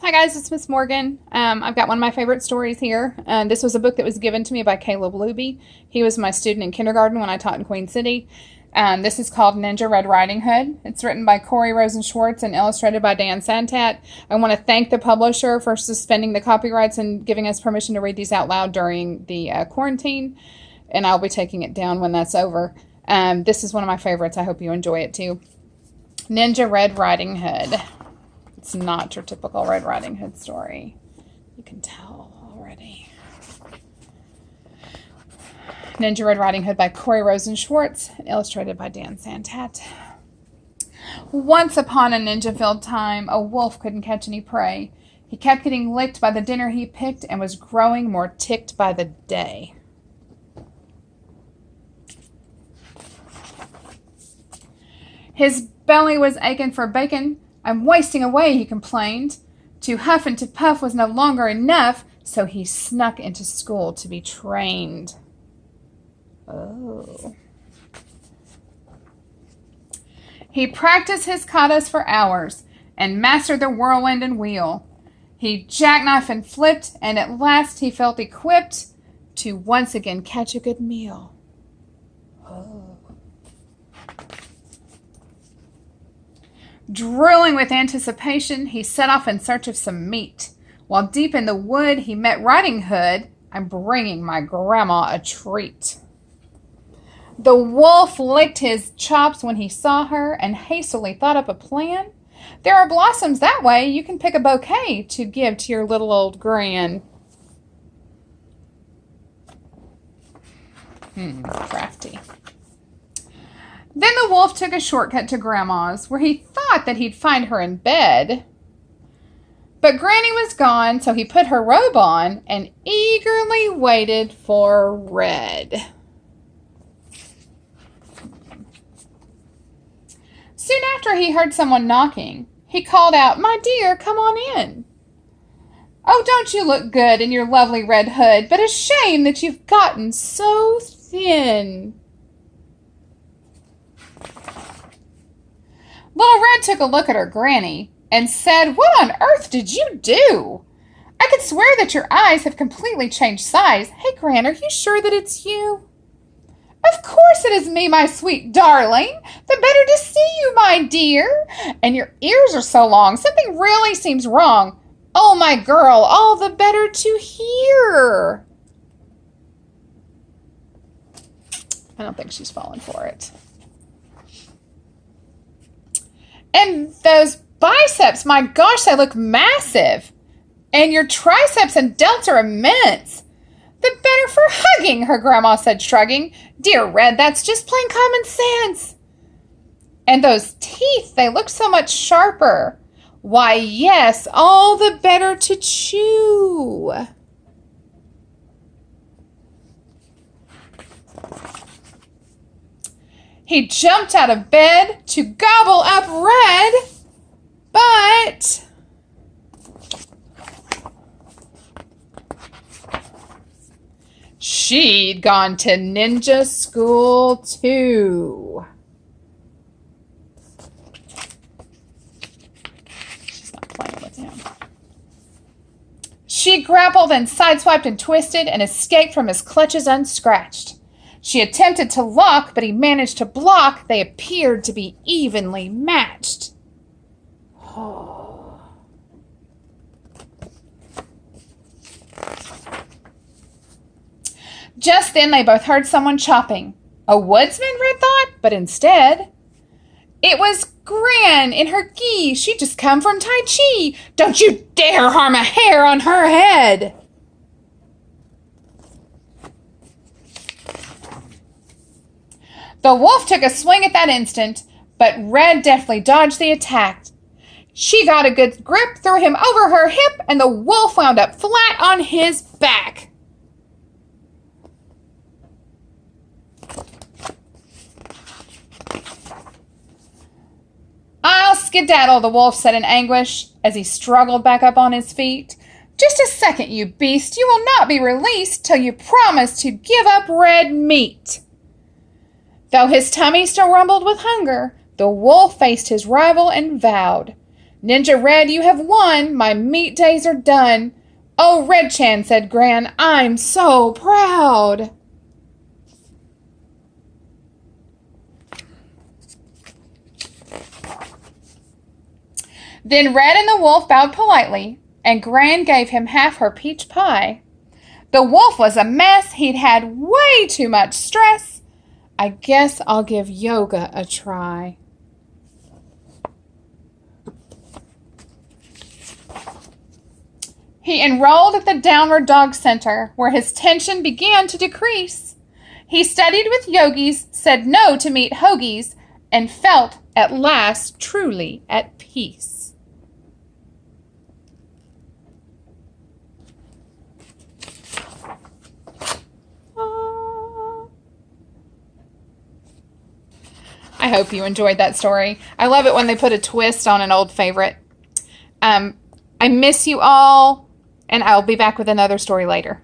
Hi guys, it's Miss Morgan. I've got one of my favorite stories here. This was a book that was given to me by Caleb Luby. He was my student in kindergarten when I taught in Queen City. This is called Ninja Red Riding Hood. It's written by Corey Rosen Schwartz and illustrated by Dan Santat. I want to thank the publisher for suspending the copyrights and giving us permission to read these out loud during the quarantine, and I'll be taking it down when that's over. This is one of my favorites. I hope you enjoy it too. Ninja Red Riding Hood. It's not your typical Red Riding Hood story. You can tell already. Ninja Red Riding Hood by Corey Rosen Schwartz, illustrated by Dan Santat. Once upon a ninja-filled time, a wolf couldn't catch any prey. He kept getting licked by the dinner he picked and was growing more ticked by the day. His belly was aching for bacon. "I'm wasting away," he complained. To huff and to puff was no longer enough, so he snuck into school to be trained. Oh. He practiced his katas for hours and mastered the whirlwind and wheel. He jackknifed and flipped, and at last he felt equipped to once again catch a good meal. Oh. Drooling with anticipation, he set off in search of some meat. While deep in the wood, he met Riding Hood. "I'm bringing my grandma a treat." The wolf licked his chops when he saw her and hastily thought up a plan. "There are blossoms that way. You can pick a bouquet to give to your little old gran." Crafty. Then the wolf took a shortcut to Grandma's, where he thought that he'd find her in bed. But Granny was gone, so he put her robe on and eagerly waited for Red. Soon after, he heard someone knocking. He called out, "My dear, come on in." "Oh, don't you look good in your lovely red hood, but a shame that you've gotten so thin." Little Red took a look at her granny and said, "What on earth did you do? I could swear that your eyes have completely changed size. Hey, Gran, are you sure that it's you?" "Of course it is me, my sweet darling. The better to see you, my dear. And your ears are so long. Something really seems wrong. Oh, my girl, all the better to hear." I don't think she's fallen for it. "And those biceps, my gosh, they look massive. And your triceps and delts are immense. The better for hugging," her grandma said, shrugging. "Dear Red, that's just plain common sense. And those teeth, they look so much sharper. Why, yes, all the better to chew." He jumped out of bed to gobble up Red, but she'd gone to ninja school too. She's not playing with him. She grappled and sideswiped and twisted and escaped from his clutches unscratched. She attempted to lock, but he managed to block. They appeared to be evenly matched. Oh. Just then they both heard someone chopping. A woodsman, Red thought, but instead it was Gran in her gi. She'd just come from Tai Chi. "Don't you dare harm a hair on her head." The wolf took a swing at that instant, but Red deftly dodged the attack. She got a good grip, threw him over her hip, and the wolf wound up flat on his back. "I'll skedaddle," the wolf said in anguish as he struggled back up on his feet. "Just a second, you beast. You will not be released till you promise to give up red meat." Though his tummy still rumbled with hunger, the wolf faced his rival and vowed, Ninja Red, you have won. My meat days are done. Oh, Red Chan, said Gran, I'm so proud. Then Red and the wolf bowed politely, and Gran gave him half her peach pie. The wolf was a mess. He'd had way too much stress. I guess I'll give yoga a try. He enrolled at the Downward Dog Center, where his tension began to decrease. He studied with yogis, said no to meat hoagies, and felt at last truly at peace. I hope you enjoyed that story. I love it when they put a twist on an old favorite. I miss you all, and I'll be back with another story later.